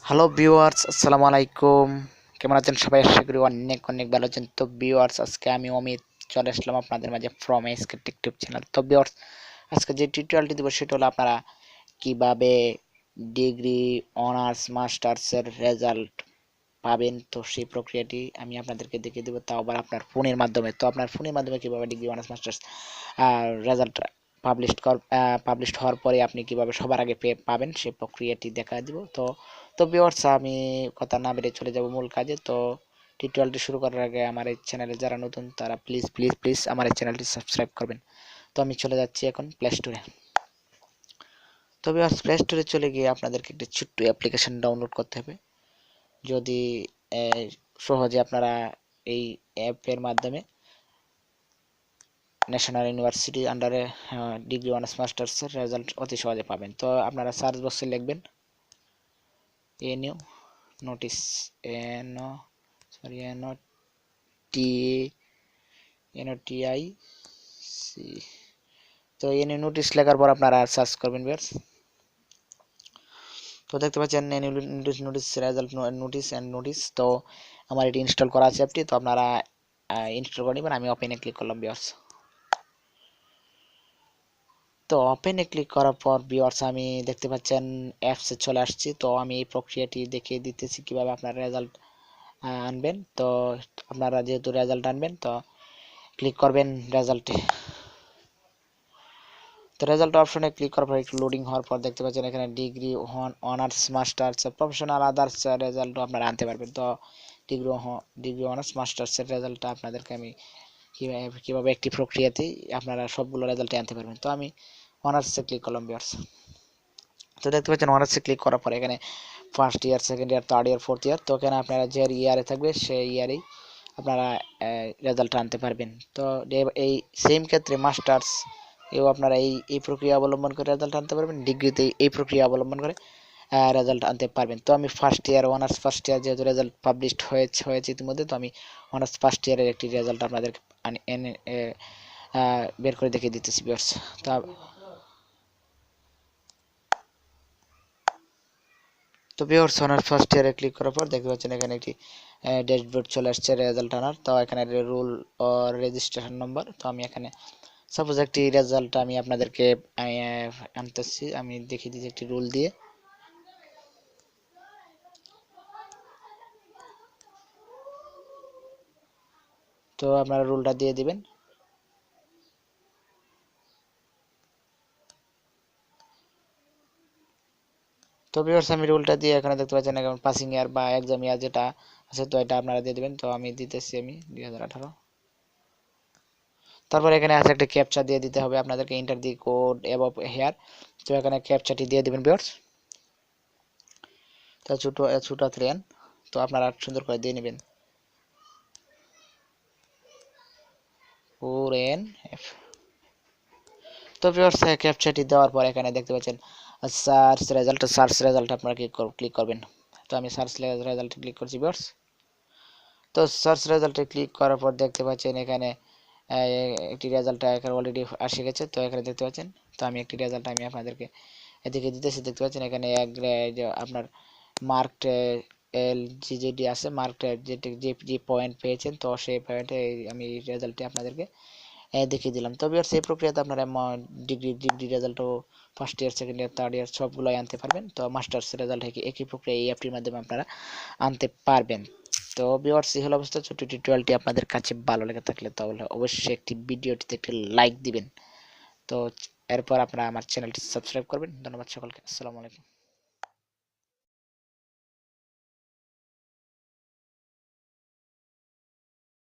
Hello viewers, আসসালামু আলাইকুম। কেমন আছেন সবাই? আশা করি অনেক অনেক ভালো আছেন। তো ভিউয়ার্স, আজকে আমি অমিত চলে আসলাম আপনাদের মাঝে from AHK Tech Tube channel. তো ভিউয়ার্স, আজকে যে টিউটোরিয়ালটি দেবো সেটা হলো আপনারা কিভাবে ডিগ্রি, অনার্স, মাস্টার্সের রেজাল্ট পাবেন। তো সেই প্রক্রিয়াটি আমি আপনাদেরকে দেখিয়ে দেবো, তাও আবার আপনার ফোনের মাধ্যমে। তো আপনার ফোনের মাধ্যমে কীভাবে degree, honours, masters result published হওয়ার পরে আপনি কিভাবে সবার আগে পাবেন সেই প্রক্রিয়াটি দেখা দিব। তো ভিউয়ার্স, আমি কথা না বেরিয়ে চলে যাব মূল কাজে। তো টিউটোরিয়ালটি শুরু করার আগে আমার এই চ্যানেলে যারা নতুন তারা প্লিজ প্লিজ প্লিজ আমার এই চ্যানেলটি সাবস্ক্রাইব করবেন। তো আমি চলে যাচ্ছি এখন প্লে স্টোরে। তো ভিউয়ার্স, প্লে স্টোরে চলে গিয়ে আপনাদেরকে একটি ছোট্ট অ্যাপ্লিকেশন ডাউনলোড করতে হবে। যদি সহজে আপনারা এই অ্যাপের মাধ্যমে ন্যাশনাল ইউনিভার্সিটি আন্ডারে ডিগ্রি, অনার্স, মাস্টার্সের রেজাল্ট অতি সহজে পাবেন। তো আপনারা সার্চ বক্সে লিখবেন NU notice, N O sorry N O T N O T I C. তো এনইউ নোটিস লেখার পর আপনারা সার্চ করবেন ভিউয়ার্স। তো দেখতে পাচ্ছেন NU notice result notice and notice. তো আমার এটি ইনস্টল করা আছে অ্যাপটি। তো আপনারা ইনস্টল করে নেবেন। আমি ওপেনে ক্লিক করলাম ভিউয়ার্স। তো ওপেনে ক্লিক করার পর ভিউয়ার্স, আমি দেখতে পাচ্ছেন অ্যাপসে চলে আসছি। তো আমি এই প্রক্রিয়াটি দেখিয়ে দিতেছি কিভাবে আপনারা রেজাল্ট আনবেন। তো আপনারা যেহেতু রেজাল্ট আনবেন, তো ক্লিক করবেন রেজাল্টে। তো রেজাল্ট অপশনে ক্লিক করার পর একটু লোডিং হওয়ার পর দেখতে পাচ্ছেন এখানে degree, honours, masters, professional, others রেজাল্টও আপনারা আনতে পারবেন। তো ডিগ্রি, অনার্স, মাস্টার্সের রেজাল্টটা আপনাদেরকে আমি কীভাবে একটি প্রক্রিয়াতেই আপনারা সবগুলো রেজাল্টে আনতে পারবেন। তো আমি অনার্সে ক্লিক করলাম ভিউয়ার্স। তো দেখতে পাচ্ছেন অনার্সে ক্লিক করার পরে এখানে first year, second year, third ইয়ার, ফোর্থ ইয়ার। তো এখানে আপনারা যে ইয়ারে থাকবে সেই ইয়ারেই আপনারা রেজাল্ট আনতে পারবেন। তো এই সেম ক্ষেত্রে মাস্টার্স এও আপনারা এই প্রক্রিয়া অবলম্বন করে রেজাল্ট আনতে পারবেন। ডিগ্রিতে এই প্রক্রিয়া অবলম্বন করে রেজাল্ট আনতে পারবেন। তো আমি first year, honours first year যেহেতু রেজাল্ট পাবলিশড হয়েছে ইতিমধ্যে, তো আমি অনার্স ফার্স্ট ইয়ারের একটি রেজাল্ট আপনাদেরকে বের করে দেখিয়ে দিতেছি ভিউয়ার্স। তো ভিউয়ার্স, অনার্স ফার্স্ট ইয়ারে ক্লিক করার পর দেখতে পাচ্ছেন এখানে একটি ড্যাশবোর্ড চলে আসছে রেজাল্ট আনার। তো এখানে রুল ও রেজিস্ট্রেশন নম্বর। তো আমি এখানে সাপোজ একটি রেজাল্ট আমি আপনাদেরকে আনতেছি, আমি দেখিয়ে দিচ্ছি একটি রুল দিয়ে। তো আপনারা রুলটা দিয়ে দিবেন। তো ভিউয়ার্স, আমি রুলটা দিয়ে এখানে দেখতে পাচ্ছেন এখন পাসিং ইয়ার বা এক্সাম ইয়ার যেটা আছে, তো এটা আপনারা দিয়ে দিবেন। তো আমি দিতেছি, আমি 2018। তারপর এখানে আছে একটা ক্যাপচা দিয়ে দিতে হবে আপনাদেরকে, enter the code above here. তো এখানে ক্যাপচাটি দিয়ে দিবেন ভিউয়ার্স। তো ছোট থ্রেন, তো আপনারা সুন্দর করে দিয়ে নেবেন। তো ভিউয়ার্স, ক্যাপচাটি দেওয়ার পর এখানে দেখতে পাচ্ছেন সার্চ রেজাল্ট আপনারা ক্লিক করবেন। তো আমি সার্চ রেজাল্টে ক্লিক করছি ভিউয়ার্স। তো সার্চ রেজাল্টে ক্লিক করার পর দেখতে পাচ্ছেন এখানে একটি রেজাল্ট এখানে অলরেডি আসে গেছে। তো এখানে দেখতে পাচ্ছেন, তো আমি একটি রেজাল্ট আমি আপনাদেরকে এদিকে দিতেছি। দেখতে পাচ্ছেন এখানে যে আপনার মার্কড যেটি আছে, মার্কড যে পয়েন্ট পেয়েছেন, তো সেই পয়েন্টে আমি রেজাল্টটি আপনাদেরকে দেখিয়ে দিলাম। তবে সেই প্রক্রিয়াতে আপনারা ডিগ্রি রেজাল্টও first year, second year, third year সবগুলোই আনতে পারবেন। তো মাস্টার্স রেজাল্ট একই প্রক্রিয়া এই অ্যাপটির মাধ্যমে আপনারা আনতে পারবেন। তো ভিউয়ার্স, এই হলো অবস্থা। ছোট্ট টিউটোরিয়ালটি আপনাদের কাছে ভালো লেগে থাকলে তাহলে অবশ্যই একটি ভিডিওটিতে একটি লাইক দিবেন। তো এরপর আপনারা আমার চ্যানেলটি সাবস্ক্রাইব করবেন। ধন্যবাদ সকলকে। আসসালামু আলাইকুম।